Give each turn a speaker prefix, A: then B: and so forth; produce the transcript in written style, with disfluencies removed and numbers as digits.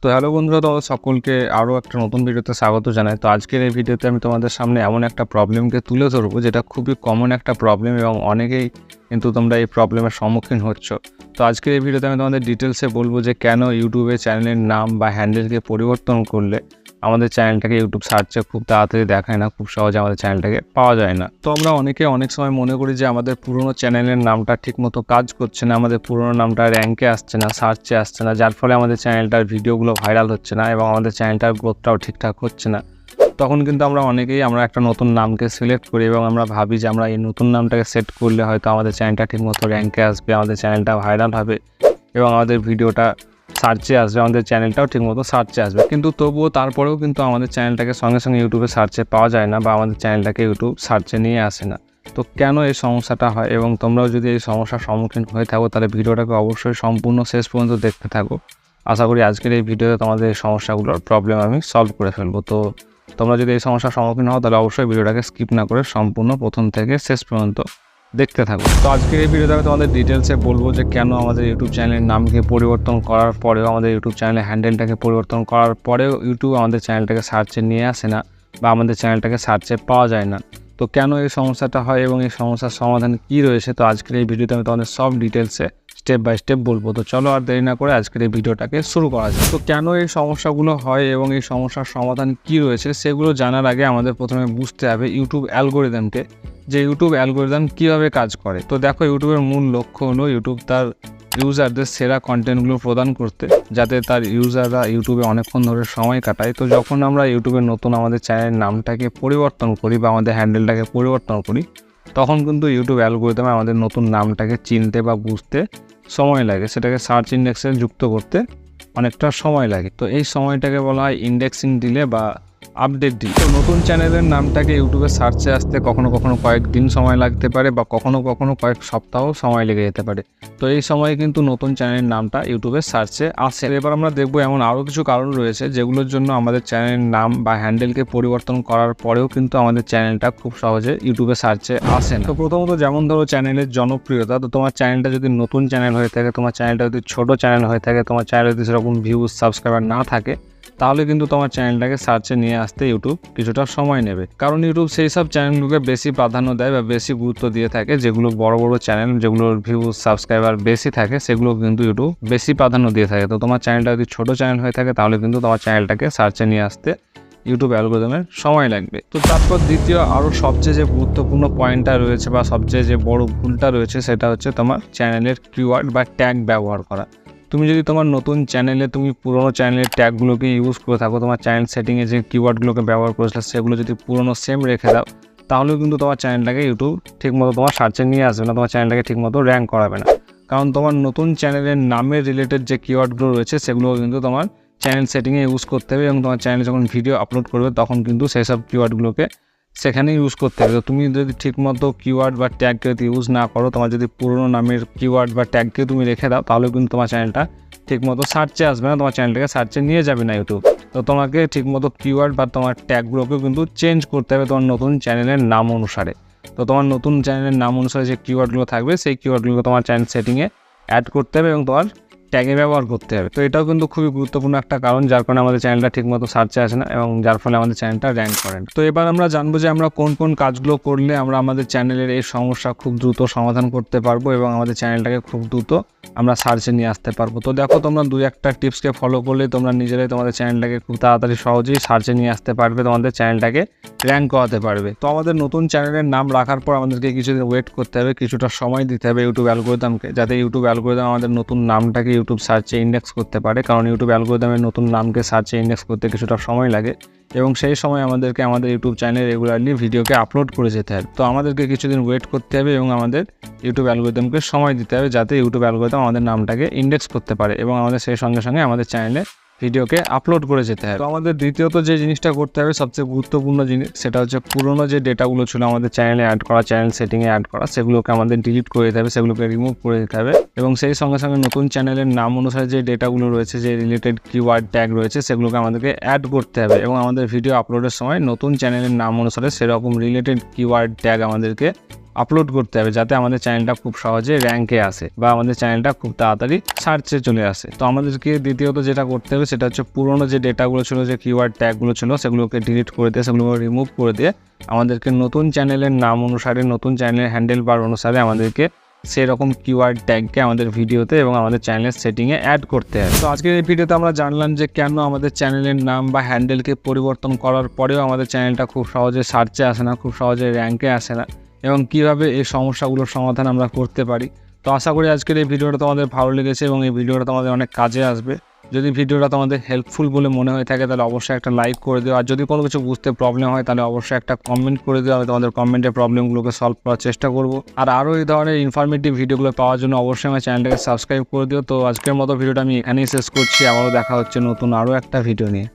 A: তো হ্যালো বন্ধুরা, তোমাদের সকলকে আরও একটা নতুন ভিডিওতে স্বাগত জানাই। তো আজকের এই ভিডিওতে আমি তোমাদের সামনে এমন একটা প্রবলেমকে তুলে ধরবো যেটা খুবই কমন একটা প্রবলেম এবং অনেকেই কিন্তু তোমরা এই প্রবলেমের সম্মুখীন হচ্ছ। তো আজকের এই ভিডিওতে আমি তোমাদের ডিটেলসে বলবো যে কেন ইউটিউবে চ্যানেলের নাম বা হ্যান্ডেলকে পরিবর্তন করলে আমাদের চ্যানেলটাকে ইউটিউব সার্চে খুব তাড়াতাড়ি দেখায় না, খুব সহজে আমাদের চ্যানেলটাকে পাওয়া যায় না। তো আমরা অনেক সময় মনে করি যে আমাদের পুরনো চ্যানেলের নামটা ঠিকমতো কাজ করছে না, আমাদের পুরনো নামটা র্যাঙ্কে আসছে না, সার্চে আসছে না, যার ফলে আমাদের চ্যানেলটার ভিডিওগুলো ভাইরাল হচ্ছে না এবং আমাদের চ্যানেলটার গ্রোথটাও ঠিকঠাক হচ্ছে না। তখন কিন্তু আমরা একটা নতুন নামকে সিলেক্ট করি এবং আমরা ভাবি যে আমরা এই নতুন নামটাকে সেট করলে হয়তো আমাদের চ্যানেলটা ঠিকমতো র্যাঙ্কে আসবে, আমাদের চ্যানেলটা ভাইরাল হবে এবং আমাদের ভিডিওটা সার্চে আসবে, আমাদের চ্যানেলটাও ঠিকমতো সার্চে আসবে। কিন্তু তবুও তারপরেও কিন্তু আমাদের চ্যানেলটাকে সঙ্গে সঙ্গে ইউটিউবে সার্চে পাওয়া যায় না বা আমাদের চ্যানেলটাকে ইউটিউব সার্চে নিয়ে আসে না। তো কেন এই সমস্যাটা হয় এবং তোমরাও যদি এই সমস্যার সম্মুখীন হয়ে থাকো তাহলে ভিডিওটাকে অবশ্যই সম্পূর্ণ শেষ পর্যন্ত দেখতে থাকো। আশা করি আজকের এই ভিডিওতে তোমাদের এই সমস্যাগুলোর প্রবলেম আমি সলভ করে ফেলবো। তো তোমরা যদি এই সমস্যার সম্মুখীন হও তাহলে অবশ্যই ভিডিওটাকে স্কিপ না করে সম্পূর্ণ প্রথম থেকে শেষ পর্যন্ত দেখতে থাকো। তো আজকের এই ভিডিওতে আমি তোমাদের ডিটেলসে বলবো যে কেন আমাদের ইউটিউব চ্যানেলের নামকে পরিবর্তন করার পরেও, আমাদের ইউটিউব চ্যানেলের হ্যান্ডেলটাকে পরিবর্তন করার পরেও ইউটিউব আমাদের চ্যানেলটাকে সার্চে নিয়ে আসে না বা আমাদের চ্যানেলটাকে সার্চে পাওয়া যায় না। তো কেন এই সমস্যাটা হয় এবং এই সমস্যার সমাধান কী রয়েছে, তো আজকের এই ভিডিওতে আমি তোমাদের সব ডিটেলসে স্টেপ বাই স্টেপ বলবো। তো চলো আর দেরি না করে আজকের এই ভিডিওটাকে শুরু করা যায়। তো কেন এই সমস্যাগুলো হয় এবং এই সমস্যার সমাধান কী রয়েছে সেগুলো জানার আগে আমাদের প্রথমে বুঝতে হবে ইউটিউব অ্যালগোরিদমকে, যে ইউটিউব অ্যালগোরিদম কীভাবে কাজ করে। তো দেখো, ইউটিউবের মূল লক্ষ্য হলো ইউটিউব তার ইউজারদের সেরা কন্টেন্টগুলো প্রদান করতে, যাতে তার ইউজাররা ইউটিউবে অনেকক্ষণ ধরে সময় কাটায়। তো যখন আমরা ইউটিউবের নতুন আমাদের চ্যানেলের নামটাকে পরিবর্তন করি বা আমাদের হ্যান্ডেলটাকে পরিবর্তন করি, তখন কিন্তু ইউটিউব অ্যালগোরিদমে আমাদের নতুন নামটাকে চিনতে বা বুঝতে সময় লাগে, সেটাকে সার্চ ইন্ডেক্সে যুক্ত করতে অনেকটা সময় লাগে। তো এই সময়টাকে বলা হয় ইন্ডেক্সিং ডিলে বা আপডেট ডিলে। তো নতুন চ্যানেলের নামটাকে ইউটিউবে সার্চে আসতে কখনো কয়েকদিন সময় লাগতে পারে বা কখনো কয়েক সপ্তাহ সময় লেগে যেতে পারে। তো এই সময়ে কিন্তু নতুন চ্যানেলের নামটা ইউটিউবে সার্চে আসে। এবার আমরা দেখবো এমন আরও কিছু কারণ রয়েছে যেগুলোর জন্য আমাদের চ্যানেলের নাম বা হ্যান্ডেলকে পরিবর্তন করার পরেও কিন্তু আমাদের চ্যানেলটা খুব সহজে ইউটিউবে সার্চে আসে না। তো প্রথমত যেমন ধরো চ্যানেলের জনপ্রিয়তা। তো তোমার চ্যানেলটা যদি নতুন চ্যানেল হয়ে থাকে, তোমার চ্যানেলটা যদি ছোটো চ্যানেল হয়ে থাকে, তোমার চ্যানেলে যদি সেরকম ভিউজ সাবস্ক্রাইবার না থাকে, তাহলে কিন্তু তোমার চ্যানেলটাকে সার্চে নিয়ে আসতে ইউটিউব কিছুটা সময় নেবে। কারণ ইউটিউব সেই সব চ্যানেলগুলোকে বেশি প্রাধান্য দেয় বা বেশি গুরুত্ব দিয়ে থাকে, যেগুলো বড় চ্যানেল, যেগুলোর ভিউজ সাবস্ক্রাইবার বেশি থাকে, সেগুলো কিন্তু ইউটিউব বেশি প্রাধান্য দিয়ে থাকে। তো তোমার চ্যানেলটা যদি ছোটো চ্যানেল হয়ে থাকে তাহলে কিন্তু তোমার চ্যানেলটাকে সার্চে নিয়ে আসতে ইউটিউব অ্যালগোরিদমের সময় লাগবে। তো তারপর দ্বিতীয় আরও সবচেয়ে যে গুরুত্বপূর্ণ পয়েন্টটা রয়েছে বা সবচেয়ে যে বড় ভুলটা রয়েছে, সেটা হচ্ছে তোমার চ্যানেলের কিওয়ার্ড বা ট্যাগ ব্যবহার করা। তুমি যদি তোমার নতুন চ্যানেলে তুমি পুরনো চ্যানেলের ট্যাগগুলোকে ইউজ করে থাকো, তোমার চ্যানেল সেটিংয়ে যে কিওয়ার্ডগুলোকে ব্যবহার করেছিলে সেগুলো যদি পুরনো সেম রেখে দাও, তাহলেও কিন্তু তোমার চ্যানেলটাকে ইউটিউব ঠিকমতো তোমার সার্চে নিয়ে আসবে না, তোমার চ্যানেলটাকে ঠিকমতো র্যাঙ্ক করাবে না। কারণ তোমার নতুন চ্যানেলের নামের রিলেটেড যে কিওয়ার্ডগুলো রয়েছে সেগুলো কিন্তু তোমার চ্যানেল সেটিংয়ে ইউজ করতে হবে এবং তোমার চ্যানেলে যখন ভিডিও আপলোড করবে তখন কিন্তু সেই সব কিওয়ার্ডগুলোকে সেখানে ইউজ করতে হবে। তো তুমি যদি ঠিকমতো কিওয়ার্ড বা ট্যাগকে যদি ইউজ না করো, তোমার যদি পুরনো নামের কিওয়ার্ড বা ট্যাগকে তুমি রেখে দাও, তাহলে কিন্তু তোমার চ্যানেলটা ঠিকমতো সার্চে আসবে না, তোমার চ্যানেলটাকে সার্চে নিয়ে যাবে না ইউটিউব। তো তোমাকে ঠিকমতো কিওয়ার্ড বা তোমার ট্যাগগুলোকেও কিন্তু চেঞ্জ করতে হবে তোমার নতুন চ্যানেলের নাম অনুসারে। তো তোমার নতুন চ্যানেলের নাম অনুসারে যে কিওয়ার্ডগুলো থাকবে সেই কিওয়ার্ডগুলোকে তোমার চ্যানেল সেটিংয়ে অ্যাড করতে হবে এবং তোমার ট্যাগে ব্যবহার করতে হবে। তো এটাও কিন্তু খুবই গুরুত্বপূর্ণ একটা কারণ, যার কারণে আমাদের চ্যানেলটা ঠিকমতো সার্চে আসে না এবং যার ফলে আমাদের চ্যানেলটা র্যাঙ্ক করে না। তো এবার আমরা জানবো যে আমরা কোন কাজগুলো করলে আমরা আমাদের চ্যানেলের এই সমস্যা খুব দ্রুত সমাধান করতে পারবো এবং আমাদের চ্যানেলটাকে খুব দ্রুত আমরা সার্চে নিয়ে আসতে পারবো। তো দেখো, তোমরা 2-1টা টিপসকে ফলো করলে তোমরা নিজেরাই তোমাদের চ্যানেলটাকে খুব তাড়াতাড়ি সহজেই সার্চে নিয়ে আসতে পারবে, তোমাদের চ্যানেলটাকে র্যাঙ্ক করাতে পারবে। তো আমাদের নতুন চ্যানেলের নাম রাখার পর আমাদেরকে কিছুদিন ওয়েট করতে হবে, কিছুটা সময় দিতে হবে ইউটিউব অ্যালগোরিদমকে, যাতে ইউটিউব অ্যালগোরিদম আমাদের নতুন নামটাকে ইউটিউব সার্চে ইন্ডেক্স করতে পারে। কারণ ইউটিউব অ্যালগোরিদমের নতুন নামকে সার্চে ইন্ডেক্স করতে কিছুটা সময় লাগে এবং সেই সময় আমাদেরকে আমাদের ইউটিউব চ্যানেলে রেগুলারলি ভিডিওকে আপলোড করে যেতে হবে। তো আমাদেরকে কিছুদিন ওয়েট করতে হবে এবং আমাদের ইউটিউব অ্যালগোরিদমকে সময় দিতে হবে, যাতে ইউটিউব অ্যালগোরিদম আমাদের নামটাকে ইন্ডেক্স করতে পারে এবং আমাদের সেই সঙ্গে আমাদের চ্যানেলে ভিডিওকে আপলোড করে যেতে হবে। তো আমাদের দ্বিতীয়ত যে জিনিসটা করতে হবে, সবচেয়ে গুরুত্বপূর্ণ জিনিস, সেটা হচ্ছে পুরনো যে ডেটাগুলো ছিল আমাদের চ্যানেলে অ্যাড করা, চ্যানেল সেটিংয়ে অ্যাড করা, সেগুলোকে আমাদের ডিলিট করে দিতে হবে, সেগুলোকে রিমুভ করে দিতে হবে এবং সেই সঙ্গে নতুন চ্যানেলের নাম অনুসারে যে ডেটাগুলো রয়েছে, যে রিলেটেড কিওয়ার্ড ট্যাগ রয়েছে, সেগুলোকে আমাদেরকে অ্যাড করতে হবে এবং আমাদের ভিডিও আপলোডের সময় নতুন চ্যানেলের নাম অনুসারে সেরকম রিলেটেড কিওয়ার্ড ট্যাগ আমাদেরকে আপলোড করতে হবে, যাতে আমাদের চ্যানেলটা খুব সহজে র্যাঙ্কে আসে বা আমাদের চ্যানেলটা খুব তাড়াতাড়ি সার্চে চলে আসে। তো আমাদেরকে দ্বিতীয়ত যেটা করতে হবে সেটা হচ্ছে পুরোনো যে ডেটাগুলো ছিল, যে কিওয়ার্ড ট্যাগগুলো ছিল, সেগুলোকে ডিলিট করে দিয়ে, সেগুলোকে রিমুভ করে দিয়ে আমাদেরকে নতুন চ্যানেলের নাম অনুসারে, নতুন চ্যানেলের হ্যান্ডেল বার অনুসারে আমাদেরকে সেরকম কিওয়ার্ড ট্যাগকে আমাদের ভিডিওতে এবং আমাদের চ্যানেলের সেটিংয়ে অ্যাড করতে হবে। তো আজকের এই ভিডিওতে আমরা জানলাম যে কেন আমাদের চ্যানেলের নাম বা হ্যান্ডেলকে পরিবর্তন করার পরেও আমাদের চ্যানেলটা খুব সহজে সার্চে আসে না, খুব সহজে র্যাঙ্কে আসে না, এবং কিভাবে এই সমস্যাগুলোর সমাধান আমরা করতে পারি। তো আশা করি আজকের এই ভিডিওটা তোমাদের ভালো লেগেছে এবং এই ভিডিওটা তোমাদের অনেক কাজে আসবে। যদি ভিডিওটা তোমাদের হেল্পফুল বলে মনে হয়ে থাকে তাহলে অবশ্যই একটা লাইক করে দিও, আর যদি কোনো কিছু বুঝতে প্রবলেম হয় তাহলে অবশ্যই একটা কমেন্ট করে দিও। আমি তোমাদের কমেন্টে প্রবলেমগুলোকে সলভ করার চেষ্টা করব। আর আরও এই ধরনের ইনফরমেটিভ ভিডিওগুলো পাওয়ার জন্য অবশ্যই আমার চ্যানেলটাকে সাবস্ক্রাইব করে দিও। তো আজকের মতো ভিডিওটা আমি এখানেই শেষ করছি, আবারও দেখা হচ্ছে নতুন আরও একটা ভিডিও নিয়ে।